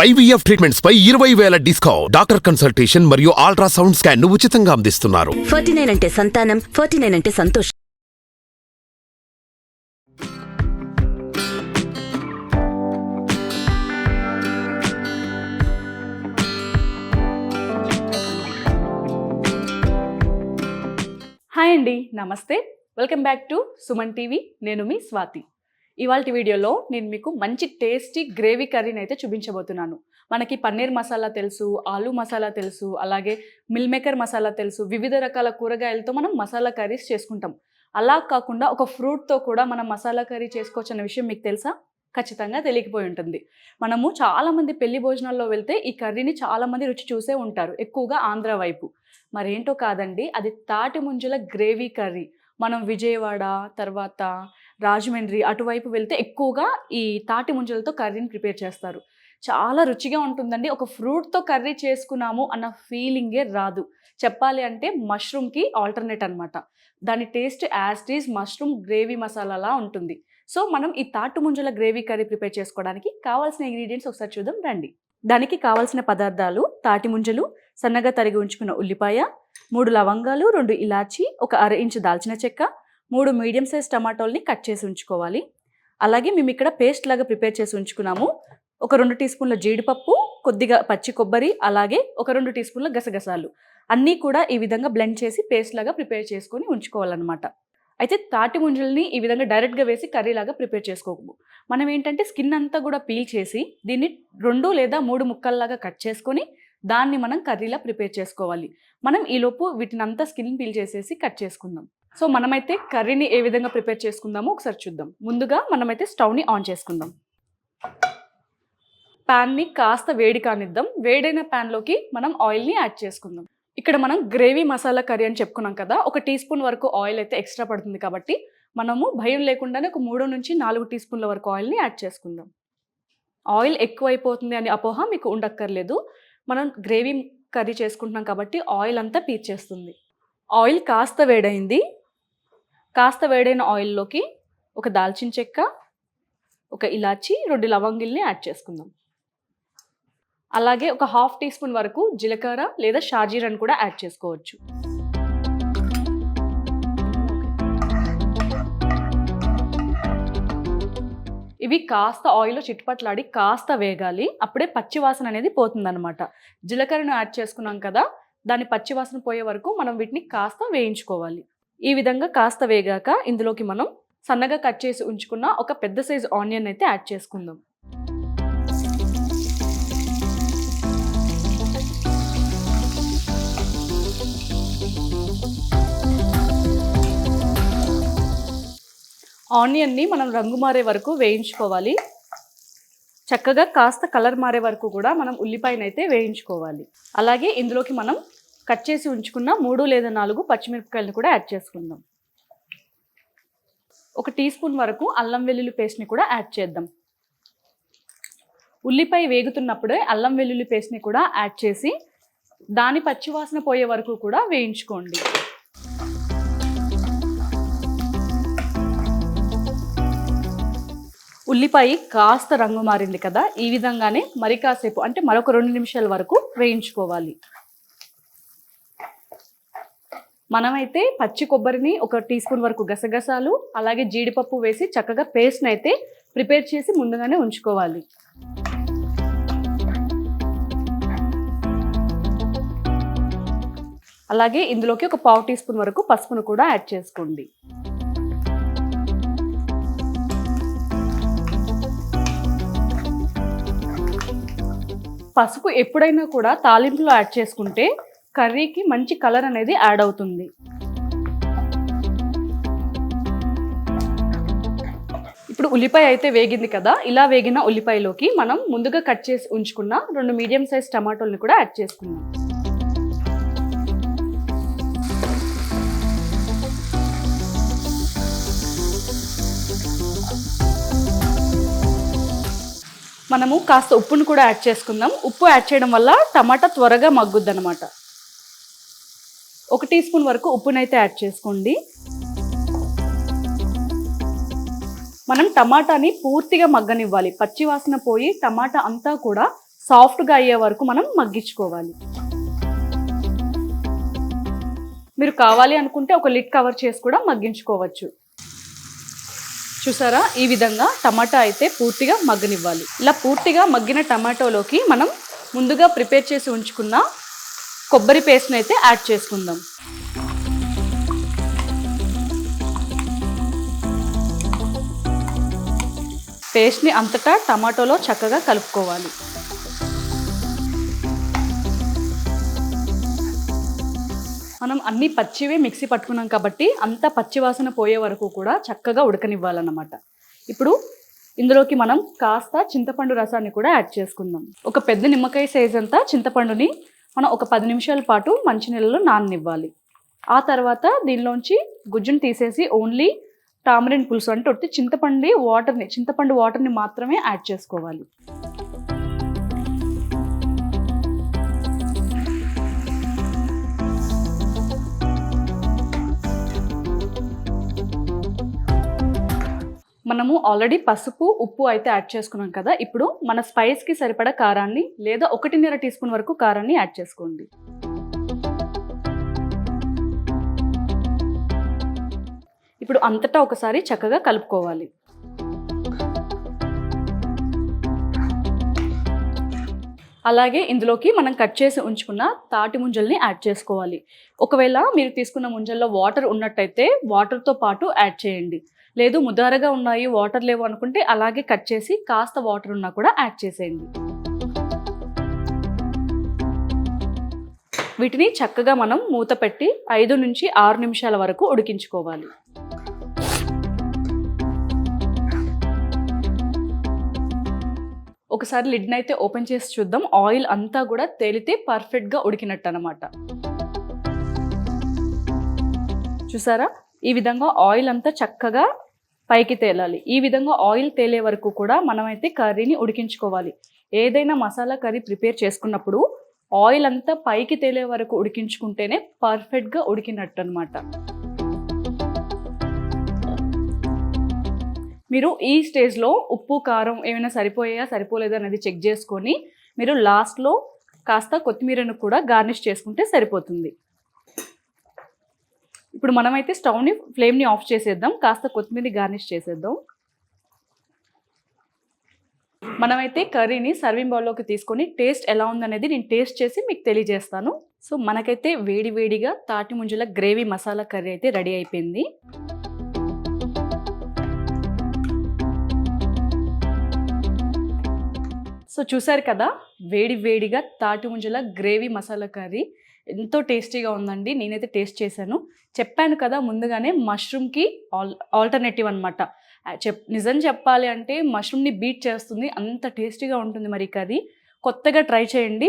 IVF treatments పై 20,000 discount. Doctor consultation మరియు ultrasound scan ను ఉచితంగా అందిస్తున్నారు. 49 అంటే సంతానం, 49 అంటే సంతోషం. హాయ్ అండి, నమస్తే. Welcome back to Suman TV. నేను మీ స్వాతి. ఇవాళ వీడియోలో నేను మీకు మంచి టేస్టీ గ్రేవీ కర్రీని అయితే చూపించబోతున్నాను. మనకి పన్నీర్ మసాలా తెలుసు, ఆలూ మసాలా తెలుసు, అలాగే మిల్ మేకర్ మసాలా తెలుసు. వివిధ రకాల కూరగాయలతో మనం మసాలా కర్రీస్ చేసుకుంటాం. అలా కాకుండా ఒక ఫ్రూట్తో కూడా మనం మసాలా కర్రీ చేసుకోవచ్చు అనే విషయం మీకు తెలుసా? ఖచ్చితంగా తెలియకపోయి ఉంటుంది. మనము చాలామంది పెళ్లి భోజనాల్లో వెళ్తే ఈ కర్రీని చాలామంది రుచి చూసే ఉంటారు, ఎక్కువగా ఆంధ్ర వైపు. మరేంటో కాదండి, అది తాటి ముంజల గ్రేవీ కర్రీ. మనం విజయవాడ, తర్వాత రాజమండ్రి అటువైపు వెళ్తే ఎక్కువగా ఈ తాటి ముంజలతో కర్రీని ప్రిపేర్ చేస్తారు. చాలా రుచిగా ఉంటుందండి. ఒక ఫ్రూట్తో కర్రీ చేసుకున్నాము అన్న ఫీలింగే రాదు. చెప్పాలి అంటే మష్రూమ్కి ఆల్టర్నేట్ అనమాట. దాని taste as it is mushroom gravy మసాలాలా ఉంటుంది. సో మనం ఈ తాటి ముంజల గ్రేవీ కర్రీ ప్రిపేర్ చేసుకోవడానికి కావాల్సిన ఇంగ్రీడియంట్స్ ఒకసారి చూద్దాం రండి. దానికి కావాల్సిన పదార్థాలు: తాటి ముంజలు, సన్నగా తరిగి ఉంచుకున్న ఉల్లిపాయ, 3 లవంగాలు, 2 ఇలాచి, ఒక అర ఇంచు దాల్చిన చెక్క, 3 మీడియం సైజ్ టమాటోల్ని కట్ చేసి ఉంచుకోవాలి. అలాగే మేము ఇక్కడ పేస్ట్ లాగా ప్రిపేర్ చేసి ఉంచుకున్నాము. ఒక 2 టీ స్పూన్ల జీడిపప్పు, కొద్దిగా పచ్చి కొబ్బరి, అలాగే ఒక 2 టీ స్పూన్ల గసగసాలు అన్నీ కూడా ఈ విధంగా బ్లెండ్ చేసి పేస్ట్ లాగా ప్రిపేర్ చేసుకొని ఉంచుకోవాలన్నమాట. అయితే తాటి ముంజల్ని ఈ విధంగా డైరెక్ట్గా వేసి కర్రీ లాగా ప్రిపేర్ చేసుకోము. మనం ఏంటంటే స్కిన్ అంతా కూడా పీల్ చేసి దీన్ని 2 లేదా 3 ముక్కల్లాగా కట్ చేసుకొని దాన్ని మనం కర్రీలా ప్రిపేర్ చేసుకోవాలి. మనం ఈలోపు వీటిని అంతా స్కిన్ పీల్ చేసేసి కట్ చేసుకుందాం. సో మనమైతే కర్రీని ఏ విధంగా ప్రిపేర్ చేసుకుందామో ఒకసారి చూద్దాం. ముందుగా మనమైతే స్టవ్ని ఆన్ చేసుకుందాం. ప్యాన్ని కాస్త వేడి కానిద్దాం. వేడైన ప్యాన్లోకి మనం ఆయిల్ని యాడ్ చేసుకుందాం. ఇక్కడ మనం గ్రేవీ మసాలా కర్రీ అని చెప్పుకున్నాం కదా, 1 టీ స్పూన్ వరకు ఆయిల్ అయితే ఎక్స్ట్రా పడుతుంది. కాబట్టి మనము భయం లేకుండానే ఒక 3 నుంచి 4 టీ స్పూన్ల వరకు ఆయిల్ని యాడ్ చేసుకుందాం. ఆయిల్ ఎక్కువైపోతుంది అని అపోహ మీకు ఉండక్కర్లేదు. మనం గ్రేవీ కర్రీ చేసుకుంటున్నాం కాబట్టి ఆయిల్ అంతా పీల్చేస్తుంది. ఆయిల్ కాస్త వేడైంది. కాస్త వేడైన ఆయిల్లోకి ఒక దాల్చిన చెక్క, ఒక ఇలాచి, 2 లవంగిల్ని యాడ్ చేసుకుందాం. అలాగే ఒక 1/2 టీ స్పూన్ వరకు జీలకర్ర లేదా షాజీరాని కూడా యాడ్ చేసుకోవచ్చు. ఇవి కాస్త ఆయిల్లో చిట్పట్లాడి కాస్త వేగాలి. అప్పుడే పచ్చివాసన అనేది పోతుందన్నమాట. జీలకర్రను యాడ్ చేసుకున్నాం కదా, దాని పచ్చివాసన పోయే వరకు మనం వీటిని కాస్త వేయించుకోవాలి. ఈ విధంగా కాస్త వేగాక ఇందులోకి మనం సన్నగా కట్ చేసి ఉంచుకున్న ఒక పెద్ద సైజు ఆనియన్ అయితే యాడ్ చేసుకుందాం. ఆనియన్ని మనం రంగు మారే వరకు వేయించుకోవాలి. చక్కగా కాస్త కలర్ మారే వరకు కూడా మనం ఉల్లిపాయనైతే వేయించుకోవాలి. అలాగే ఇందులోకి మనం కట్ చేసి ఉంచుకున్న 3 లేదా 4 పచ్చిమిరపకాయలను కూడా యాడ్ చేసుకుందాం. 1 టీ స్పూన్ వరకు అల్లం వెల్లుల్లి పేస్ట్ని కూడా యాడ్ చేద్దాం. ఉల్లిపాయ వేగుతున్నప్పుడే అల్లం వెల్లుల్లి పేస్ట్ని కూడా యాడ్ చేసి దాని పచ్చివాసన పోయే వరకు కూడా వేయించుకోండి. ఉల్లిపాయ కాస్త రంగు మారింది కదా, ఈ విధంగానే మరి కాసేపు అంటే మరొక 2 నిమిషాల వరకు వేయించుకోవాలి. మనమైతే పచ్చి కొబ్బరిని, 1 టీ స్పూన్ వరకు గసగసాలు, అలాగే జీడిపప్పు వేసి చక్కగా పేస్ట్ని అయితే ప్రిపేర్ చేసి ముందుగానే ఉంచుకోవాలి. అలాగే ఇందులోకి ఒక 1/2 టీ స్పూన్ వరకు పసుపును కూడా యాడ్ చేసుకోండి. పసుపు ఎప్పుడైనా కూడా తాలింపులో యాడ్ చేసుకుంటే కర్రీకి మంచి కలర్ అనేది యాడ్ అవుతుంది. ఇప్పుడు ఉల్లిపాయ అయితే వేగింది కదా, ఇలా వేగిన ఉల్లిపాయలోకి మనం ముందుగా కట్ చేసి ఉంచుకున్న 2 మీడియం సైజ్ టమాటోల్ని కూడా యాడ్ చేసుకుందాం. మనము కాస్త ఉప్పును కూడా యాడ్ చేసుకుందాం. ఉప్పు యాడ్ చేయడం వల్ల టమాటా త్వరగా మగ్గుద్ది అనమాట. 1 టీ స్పూన్ వరకు ఉప్పునైతే యాడ్ చేసుకోండి. మనం టమాటాని పూర్తిగా మగ్గనివ్వాలి. పచ్చి వాసన పోయి టమాటా అంతా కూడా సాఫ్ట్గా అయ్యే వరకు మనం మగ్గించుకోవాలి. మీరు కావాలి అనుకుంటే ఒక లిడ్ కవర్ చేసి కూడా మగ్గించుకోవచ్చు. చూసారా, ఈ విధంగా టమాటా అయితే పూర్తిగా మగ్గనివ్వాలి. ఇలా పూర్తిగా మగ్గిన టమాటోలోకి మనం ముందుగా ప్రిపేర్ చేసి ఉంచుకున్న కొబ్బరి పేస్ట్ని అయితే యాడ్ చేసుకుందాం. పేస్ట్ని అంతటా టమాటోలో చక్కగా కలుపుకోవాలి. మనం అన్ని పచ్చివే మిక్సీ పట్టుకున్నాం కాబట్టి అంత పచ్చి వాసన పోయే వరకు కూడా చక్కగా ఉడకనివ్వాలన్నమాట. ఇప్పుడు ఇందులోకి మనం కాస్త చింతపండు రసాన్ని కూడా యాడ్ చేసుకుందాం. ఒక పెద్ద నిమ్మకాయ సైజ్ అంతా చింతపండుని మనం ఒక 10 నిమిషాల పాటు మంచినీళ్ళలో నాననివ్వాలి. ఆ తర్వాత దీనిలోంచి గుజ్జును తీసేసి ఓన్లీ టామరిన్ పులుసు అంటే ఒట్టి చింతపండు వాటర్ని మాత్రమే యాడ్ చేసుకోవాలి. మనము ఆల్రెడీ పసుపు, ఉప్పు అయితే యాడ్ చేసుకున్నాం కదా. ఇప్పుడు మన స్పైస్కి సరిపడా కారాన్ని లేదా 1.5 టీ స్పూన్ వరకు కారాన్ని యాడ్ చేసుకోండి. ఇప్పుడు అంతటా ఒకసారి చక్కగా కలుపుకోవాలి. అలాగే ఇందులోకి మనం కట్ చేసి ఉంచుకున్న తాటి ముంజల్ని యాడ్ చేసుకోవాలి. ఒకవేళ మీరు తీసుకున్న ముంజల్లో వాటర్ ఉన్నట్టయితే వాటర్తో పాటు యాడ్ చేయండి. లేదు ముదారగా ఉన్నాయి, వాటర్ లేవు అనుకుంటే అలాగే కట్ చేసి కాస్త వాటర్ ఉన్నా కూడా యాడ్ చేసేయండి. వీటిని చక్కగా మనం మూత పెట్టి 5 నుంచి 6 నిమిషాల వరకు ఉడికించుకోవాలి. ఒకసారి లిడ్ని అయితే ఓపెన్ చేసి చూద్దాం. ఆయిల్ అంతా కూడా తేలితే పర్ఫెక్ట్గా ఉడికినట్టు అనమాట. చూసారా, ఈ విధంగా ఆయిల్ అంతా చక్కగా పైకి తేలాలి. ఈ విధంగా ఆయిల్ తేలే వరకు కూడా మనమైతే కర్రీని ఉడికించుకోవాలి. ఏదైనా మసాలా కర్రీ ప్రిపేర్ చేసుకున్నప్పుడు ఆయిల్ అంతా పైకి తేలే వరకు ఉడికించుకుంటేనే పర్ఫెక్ట్గా ఉడికినట్టు అనమాట. మీరు ఈ స్టేజ్లో ఉప్పు, కారం ఏమైనా సరిపోలేదా అనేది చెక్ చేసుకొని మీరు లాస్ట్లో కాస్త కొత్తిమీరను కూడా గార్నిష్ చేసుకుంటే సరిపోతుంది. ఇప్పుడు మనమైతే ఫ్లేమ్ని ఆఫ్ చేసేద్దాం. కాస్త కొత్తిమీర గార్నిష్ చేసేద్దాం. మనమైతే కర్రీని సర్వింగ్ బౌల్లోకి తీసుకొని టేస్ట్ ఎలా ఉందనేది నేను టేస్ట్ చేసి మీకు తెలియజేస్తాను. సో మనకైతే వేడివేడిగా తాటి ముంజల గ్రేవీ మసాలా కర్రీ అయితే రెడీ అయిపోయింది. సో చూసారు కదా, వేడివేడిగా తాటి ముంజల గ్రేవీ మసాలా కర్రీ ఎంతో టేస్టీగా ఉందండి. నేనైతే టేస్ట్ చేశాను. చెప్పాను కదా ముందుగానే, మష్రూమ్కి ఆల్టర్నేటివ్ అనమాట. నిజం చెప్పాలి అంటే మష్రూమ్ని బీట్ చేస్తుంది, అంత టేస్టీగా ఉంటుంది. మరి కర్రీ కొత్తగా ట్రై చేయండి,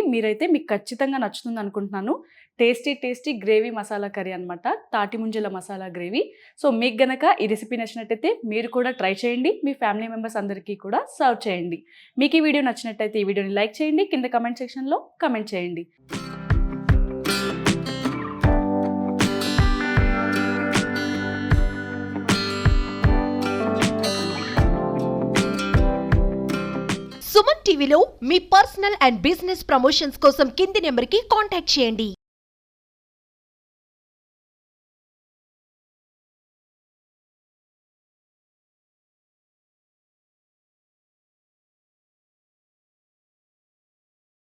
మీకు ఖచ్చితంగా నచ్చుతుంది అనుకుంటున్నాను. టేస్టీ గ్రేవీ మసాలా కర్రీ అనమాట, తాటి ముంజల మసాలా గ్రేవీ. సో మీకు గనక ఈ రెసిపీ నచ్చినట్టయితే మీరు కూడా ట్రై చేయండి. మీ ఫ్యామిలీ మెంబర్స్ అందరికీ కూడా సర్వ్ చేయండి. మీకు ఈ వీడియో నచ్చినట్టయితే ఈ వీడియోని లైక్ చేయండి, కింద కమెంట్ సెక్షన్లో కమెంట్ చేయండి. సుమన్ టీవీలో మీ పర్సనల్ అండ్ బిజినెస్ ప్రమోషన్స్ కోసం కింది నెంబర్కి కాంటాక్ట్ చేయండి.